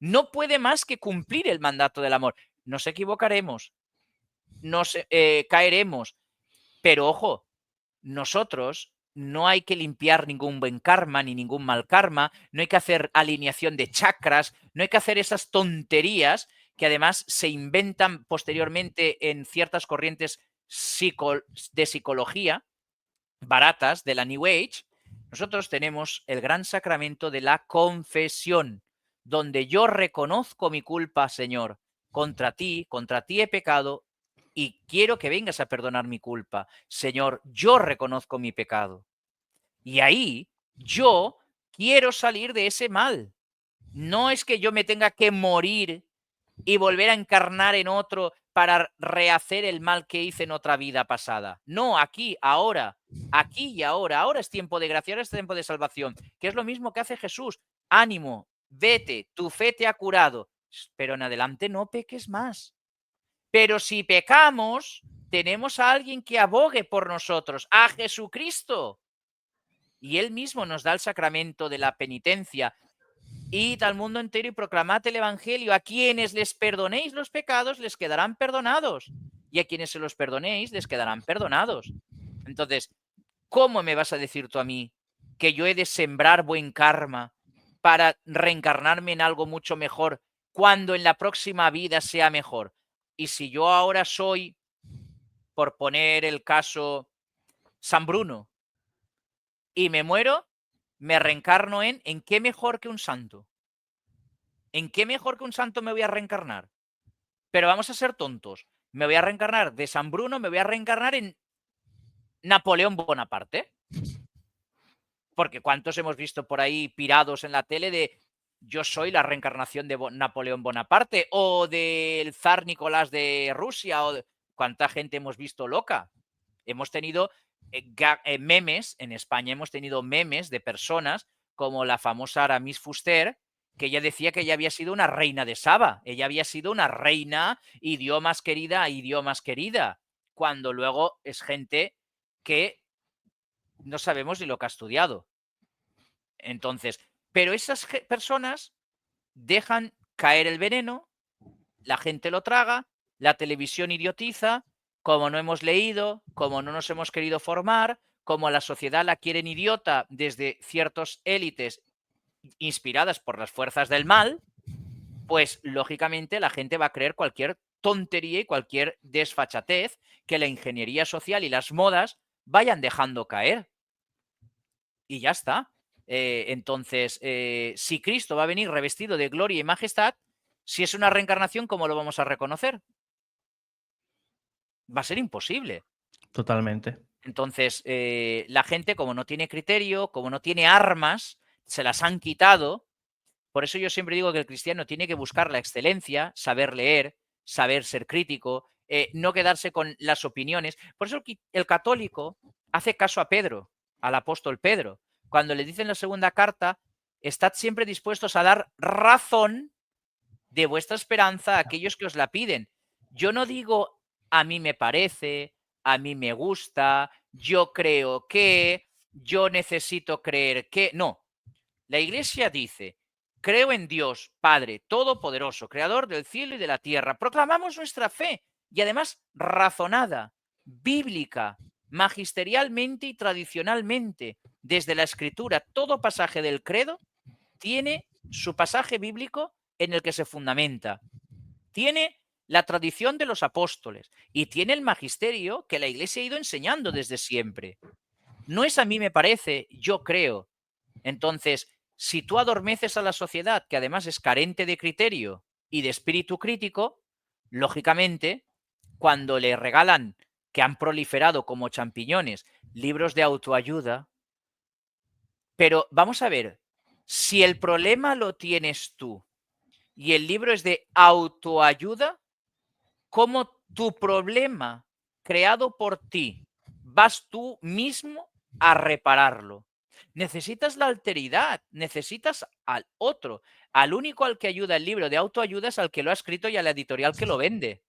no puede más que cumplir el mandato del amor. Nos equivocaremos, nos caeremos, pero ojo, nosotros no hay que limpiar ningún buen karma ni ningún mal karma, no hay que hacer alineación de chakras, no hay que hacer esas tonterías que además se inventan posteriormente en ciertas corrientes de psicología baratas de la New Age. Nosotros tenemos el gran sacramento de la confesión, donde yo reconozco mi culpa, Señor, contra ti he pecado y quiero que vengas a perdonar mi culpa. Señor, yo reconozco mi pecado. Y ahí yo quiero salir de ese mal. No es que yo me tenga que morir y volver a encarnar en otro para rehacer el mal que hice en otra vida pasada. No, aquí y ahora. Ahora es tiempo de gracia, ahora es tiempo de salvación, que es lo mismo que hace Jesús. Ánimo, vete, tu fe te ha curado, pero en adelante no peques más. Pero si pecamos, tenemos a alguien que abogue por nosotros, a Jesucristo. Y él mismo nos da el sacramento de la penitencia. Id al mundo entero y proclamad el evangelio. A quienes les perdonéis los pecados les quedarán perdonados. Y a quienes se los perdonéis les quedarán perdonados. Entonces, ¿cómo me vas a decir tú a mí que yo he de sembrar buen karma para reencarnarme en algo mucho mejor cuando en la próxima vida sea mejor? Y si yo ahora soy, por poner el caso, San Bruno, y me muero, me reencarno ¿en qué mejor que un santo? ¿En qué mejor que un santo me voy a reencarnar? Pero vamos a ser tontos. Me voy a reencarnar de San Bruno, me voy a reencarnar en Napoleón Bonaparte. Porque ¿cuántos hemos visto por ahí pirados en la tele de yo soy la reencarnación de Napoleón Bonaparte o del zar Nicolás de Rusia? O ¿cuánta gente hemos visto loca? Hemos tenido memes, en España hemos tenido memes de personas como la famosa Aramis Fuster, que ella decía que ella había sido una reina de Saba, ella había sido una reina idiomas querida, cuando luego es gente que no sabemos ni lo que ha estudiado. Entonces, pero esas personas dejan caer el veneno, la gente lo traga, la televisión idiotiza, como no hemos leído, como no nos hemos querido formar, como a la sociedad la quieren idiota desde ciertas élites inspiradas por las fuerzas del mal, pues lógicamente la gente va a creer cualquier tontería y cualquier desfachatez que la ingeniería social y las modas vayan dejando caer. Y ya está. Entonces, si Cristo va a venir revestido de gloria y majestad, si es una reencarnación, ¿cómo lo vamos a reconocer? Va a ser imposible. Totalmente. Entonces, la gente, como no tiene criterio, como no tiene armas, se las han quitado. Por eso yo siempre digo que el cristiano tiene que buscar la excelencia, saber leer, saber ser crítico, no quedarse con las opiniones. Por eso el católico hace caso a Pedro, al apóstol Pedro. Cuando le dice en la segunda carta, estad siempre dispuestos a dar razón de vuestra esperanza a aquellos que os la piden. Yo no digo a mí me parece, a mí me gusta, yo creo que, yo necesito creer que. No, la Iglesia dice, creo en Dios, Padre Todopoderoso, Creador del cielo y de la tierra. Proclamamos nuestra fe y además razonada, bíblica, magisterialmente y tradicionalmente. Desde la Escritura, todo pasaje del credo tiene su pasaje bíblico en el que se fundamenta. Tiene la tradición de los apóstoles y tiene el magisterio que la Iglesia ha ido enseñando desde siempre. No es a mí me parece, yo creo. Entonces, si tú adormeces a la sociedad, que además es carente de criterio y de espíritu crítico, lógicamente, cuando le regalan, que han proliferado como champiñones, libros de autoayuda, pero vamos a ver, si el problema lo tienes tú y el libro es de autoayuda, ¿cómo tu problema creado por ti vas tú mismo a repararlo? Necesitas la alteridad, necesitas al otro. Al único al que ayuda el libro de autoayuda es al que lo ha escrito y a la editorial que lo vende.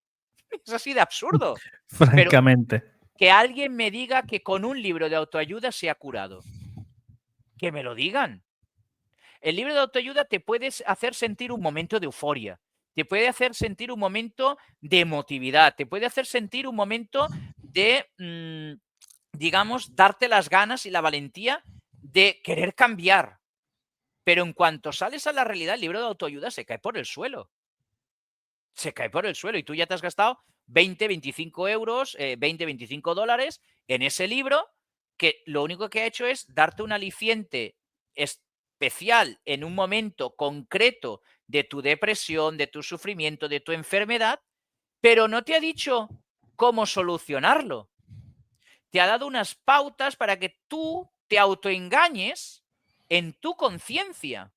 Es así de absurdo. Pero Francamente. que alguien me diga que con un libro de autoayuda se ha curado. Que me lo digan. El libro de autoayuda te puede hacer sentir un momento de euforia, te puede hacer sentir un momento de emotividad, te puede hacer sentir un momento de digamos, darte las ganas y la valentía de querer cambiar. Pero en cuanto sales a la realidad, el libro de autoayuda se cae por el suelo. Se cae por el suelo y tú ya te has gastado 20, 25 euros, 20, 25 dólares en ese libro que lo único que ha hecho es darte un aliciente especial en un momento concreto de tu depresión, de tu sufrimiento, de tu enfermedad, pero no te ha dicho cómo solucionarlo. Te ha dado unas pautas para que tú te autoengañes en tu conciencia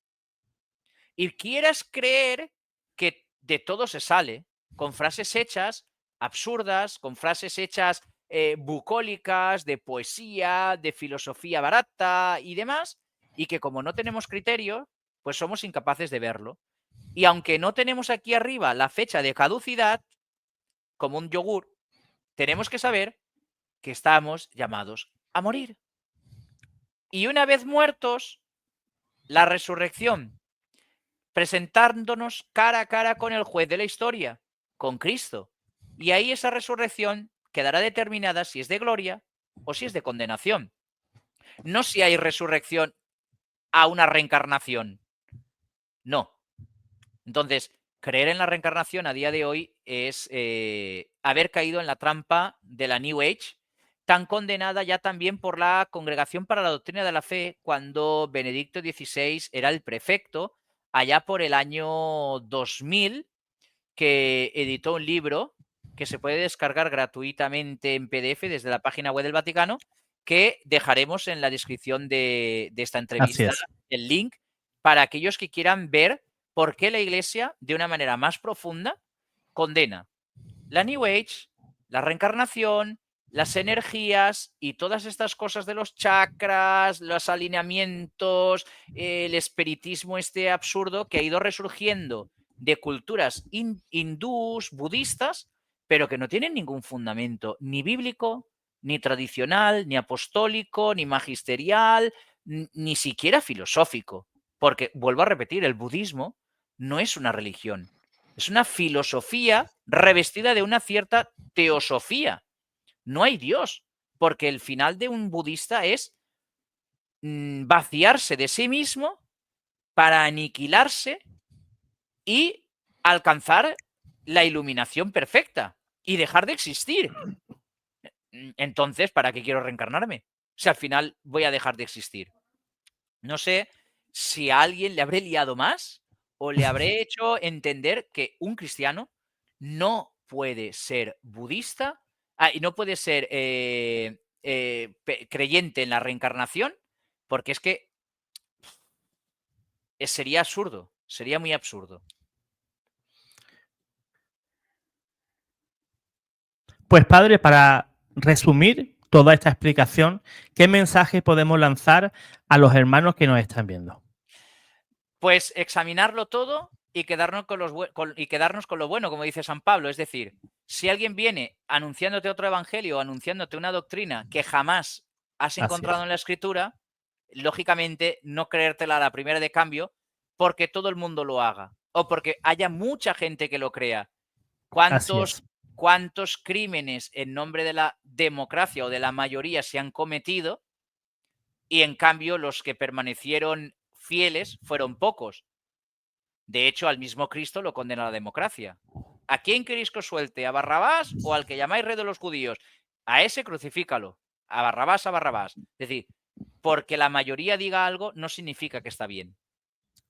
y quieras creer que de todo se sale con frases hechas absurdas, con frases hechas bucólicas, de poesía, de filosofía barata y demás, y que como no tenemos criterio, pues somos incapaces de verlo. Y aunque no tenemos aquí arriba la fecha de caducidad, como un yogur, tenemos que saber que estamos llamados a morir. Y una vez muertos, la resurrección, presentándonos cara a cara con el juez de la historia, con Cristo. Y ahí esa resurrección quedará determinada si es de gloria o si es de condenación. No si hay resurrección a una reencarnación. No. Entonces, creer en la reencarnación a día de hoy es haber caído en la trampa de la New Age, tan condenada ya también por la Congregación para la Doctrina de la Fe, cuando Benedicto XVI era el prefecto, allá por el año 2000, que editó un libro que se puede descargar gratuitamente en PDF desde la página web del Vaticano, que dejaremos en la descripción de esta Así entrevista es. el link para aquellos que quieran ver por qué la Iglesia, de una manera más profunda, condena la New Age, la reencarnación, las energías y todas estas cosas de los chakras, los alineamientos, el espiritismo este absurdo que ha ido resurgiendo de culturas hindús, budistas, pero que no tienen ningún fundamento ni bíblico, ni tradicional, ni apostólico, ni magisterial, ni siquiera filosófico. Porque, vuelvo a repetir, el budismo no es una religión, es una filosofía revestida de una cierta teosofía. No hay Dios, porque el final de un budista es vaciarse de sí mismo para aniquilarse y alcanzar la iluminación perfecta y dejar de existir. Entonces, ¿para qué quiero reencarnarme? Si al final voy a dejar de existir. No sé si a alguien le habré liado más o le habré hecho entender que un cristiano no puede ser budista y no puede ser creyente en la reencarnación, porque es que sería absurdo, sería muy absurdo. Pues padre, para resumir toda esta explicación, ¿qué mensaje podemos lanzar a los hermanos que nos están viendo? Pues examinarlo todo y quedarnos con lo bueno, como dice San Pablo. Es decir, si alguien viene anunciándote otro evangelio o anunciándote una doctrina que jamás has Así encontrado es. en la Escritura, lógicamente no creértela a la primera de cambio porque todo el mundo lo haga o porque haya mucha gente que lo crea. Así es. ¿Cuántos crímenes en nombre de la democracia o de la mayoría se han cometido? Y en cambio los que permanecieron fieles fueron pocos. De hecho, al mismo Cristo lo condena la democracia. ¿A quién queréis que os suelte? ¿A Barrabás o al que llamáis rey de los judíos? A ese crucifícalo. A Barrabás, a Barrabás. Es decir, porque la mayoría diga algo no significa que está bien.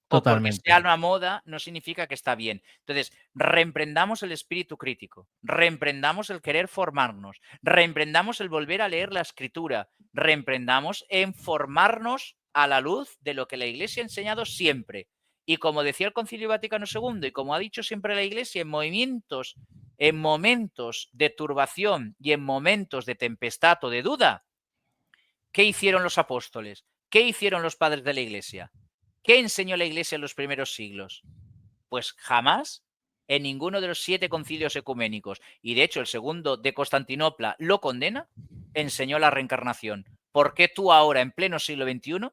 O porque Totalmente. sea una moda no significa que está bien. Entonces, reemprendamos el espíritu crítico, reemprendamos el querer formarnos, reemprendamos el volver a leer la escritura, reemprendamos en formarnos a la luz de lo que la Iglesia ha enseñado siempre. Y como decía el Concilio Vaticano II y como ha dicho siempre la Iglesia, en momentos de turbación y en momentos de tempestad o de duda, ¿qué hicieron los apóstoles? ¿Qué hicieron los padres de la Iglesia? ¿Qué enseñó la Iglesia en los primeros siglos? Pues jamás en ninguno de los 7 concilios ecuménicos, y de hecho el segundo de Constantinopla lo condena, enseñó la reencarnación. ¿Por qué tú ahora, en pleno siglo XXI,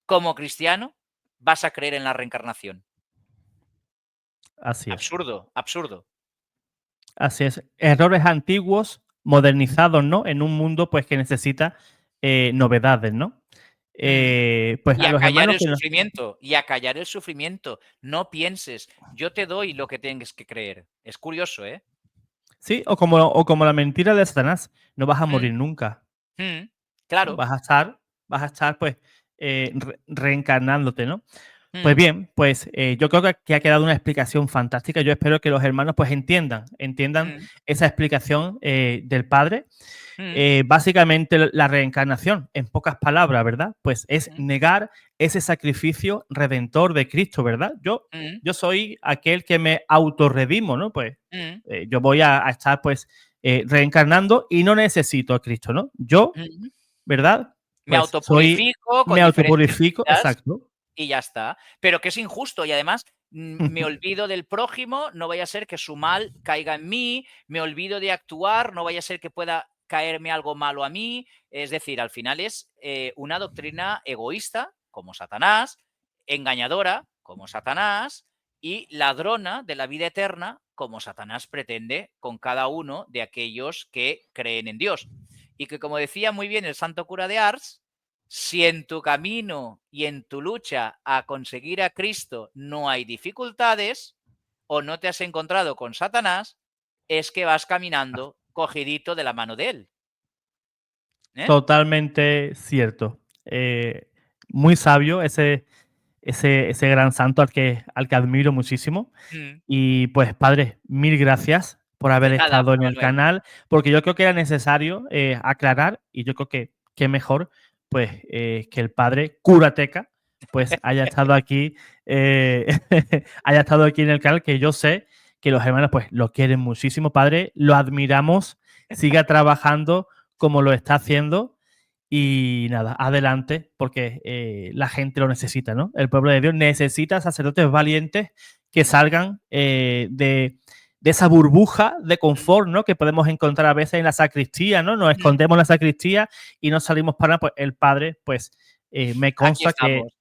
como cristiano, vas a creer en la reencarnación? Así es. Absurdo, absurdo. Así es. Errores antiguos modernizados, ¿no? En un mundo pues que necesita novedades, ¿no? Mm. Pues Y a a los callar hermanos el que no. sufrimiento, y a callar el sufrimiento. No pienses, yo te doy lo que tienes que creer. Es curioso, ¿eh? Sí, o como la mentira de Satanás, no vas a Mm, morir nunca, mm, ¿no? claro. Vas a estar pues reencarnándote, ¿no? Pues Mm, bien, pues yo creo que ha quedado una explicación fantástica. Yo espero que los hermanos pues entiendan mm, esa explicación del Padre. mm, Básicamente la reencarnación, en pocas palabras, ¿verdad? Pues es mm, negar ese sacrificio redentor de Cristo, ¿verdad? mm, Yo soy aquel que me autorredimo, ¿no? Pues mm, yo voy a estar pues reencarnando y no necesito a Cristo, ¿no? Yo, mm. ¿verdad? Me Pues soy, autopurifico con me diferentes autopurifico, vidas exacto. y ya está. Pero que es injusto y además me olvido del prójimo, no vaya a ser que su mal caiga en mí, me olvido de actuar, no vaya a ser que pueda caerme algo malo a mí. Es decir, al final es una doctrina egoísta, como Satanás, engañadora, como Satanás, y ladrona de la vida eterna, como Satanás pretende con cada uno de aquellos que creen en Dios. Y que, como decía muy bien el santo cura de Ars, si en tu camino y en tu lucha a conseguir a Cristo no hay dificultades o no te has encontrado con Satanás, es que vas caminando cogidito de la mano de él. ¿Eh? Totalmente cierto. Muy sabio ese gran santo al que admiro muchísimo. Mm. Y pues, padre, mil gracias por De haber nada, estado José en el Manuel. canal, porque yo creo que era necesario aclarar y yo creo que qué mejor pues que el padre Curateca pues haya estado aquí, eh, haya estado aquí en el canal, que yo sé que los hermanos pues lo quieren muchísimo, padre, lo admiramos, siga trabajando como lo está haciendo y nada, adelante, porque la gente lo necesita, ¿no? El pueblo de Dios necesita sacerdotes valientes que salgan de esa burbuja de Mm, confort, ¿no? Que podemos encontrar a veces en la sacristía, ¿no? Nos mm. escondemos en la sacristía y no salimos para nada. Pues el padre, pues me Aquí consta estamos.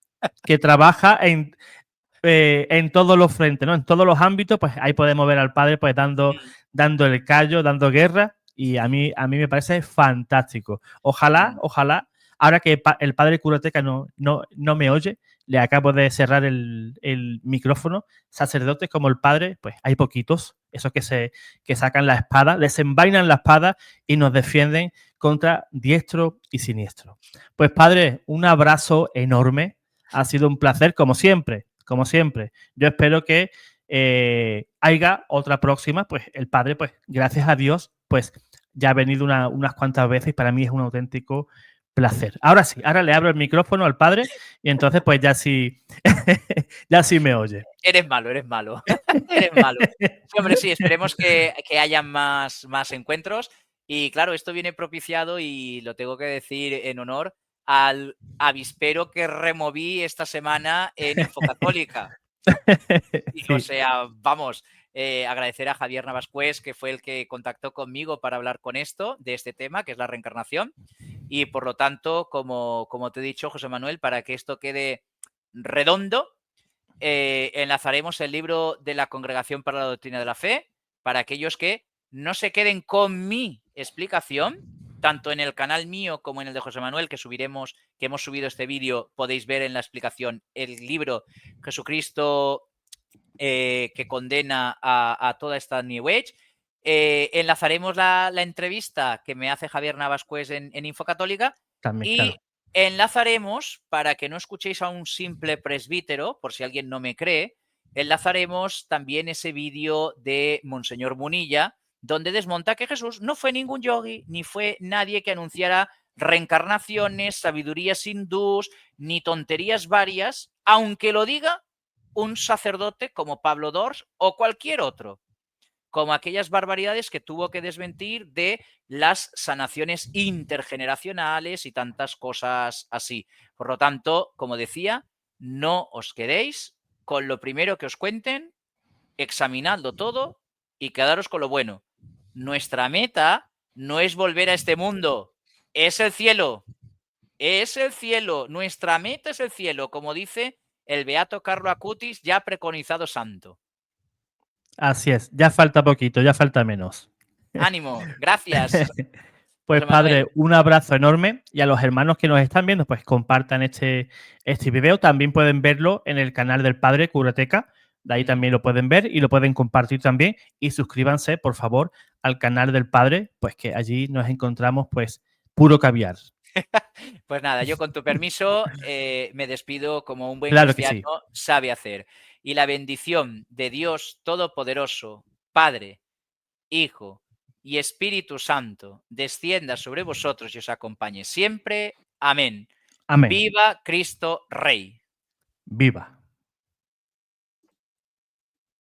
que trabaja en todos los frentes, ¿no? En todos los ámbitos, pues ahí podemos ver al padre pues Mm, dando el callo, dando guerra y a mí me parece fantástico. Ojalá, mm. ojalá, ahora que el padre Curateca no me oye, le acabo de cerrar el micrófono, sacerdotes como el padre, pues hay poquitos, esos que sacan la espada, desenvainan la espada y nos defienden contra diestro y siniestro. Pues padre, un abrazo enorme, ha sido un placer como siempre, como siempre. Yo espero que haya otra próxima, pues el padre, pues gracias a Dios, pues ya ha venido unas cuantas veces y para mí es un auténtico placer. Ahora sí, ahora le abro el micrófono al padre y entonces pues ya sí, ya sí me oye. Eres malo, eres malo. Eres malo. Sí, hombre, sí, esperemos que haya más encuentros. Y claro, esto viene propiciado, y lo tengo que decir en honor, al avispero que removí esta semana en Infocatólica. Y, o Sí, sea, vamos, agradecer a Javier Navascués, que fue el que contactó conmigo para hablar con esto, de este tema, que es la reencarnación. Y por lo tanto, como te he dicho, José Manuel, para que esto quede redondo, enlazaremos el libro de la Congregación para la Doctrina de la Fe para aquellos que no se queden con mi explicación, tanto en el canal mío como en el de José Manuel, que hemos subido este vídeo, podéis ver en la explicación el libro Jesucristo que condena a toda esta New Age. Enlazaremos la entrevista que me hace Javier Navascués en Infocatólica también, y claro. enlazaremos, para que no escuchéis a un simple presbítero, por si alguien no me cree, enlazaremos también ese vídeo de Monseñor Munilla, donde desmonta que Jesús no fue ningún yogi, ni fue nadie que anunciara reencarnaciones, sabidurías hindús, ni tonterías varias, aunque lo diga un sacerdote como Pablo Dors o cualquier otro, como aquellas barbaridades que tuvo que desmentir de las sanaciones intergeneracionales y tantas cosas así. Por lo tanto, como decía, no os quedéis con lo primero que os cuenten, examinadlo todo y quedaros con lo bueno. Nuestra meta no es volver a este mundo, es el cielo. Es el cielo, nuestra meta es el cielo, como dice el beato Carlo Acutis, ya preconizado santo. Así es, ya falta poquito, ya falta menos. Ánimo, gracias. Pues José Manuel. padre, un abrazo enorme y a los hermanos que nos están viendo, pues compartan este video. También pueden verlo en el canal del padre Curateca. De ahí también lo pueden ver y lo pueden compartir también. Y suscríbanse, por favor, al canal del padre, pues que allí nos encontramos, pues, puro caviar. Pues nada, yo con tu permiso me despido como un buen Claro que cristiano sí. sabe hacer. Y la bendición de Dios Todopoderoso, Padre, Hijo y Espíritu Santo, descienda sobre vosotros y os acompañe siempre. Amén. Amén. Viva Cristo Rey. Viva.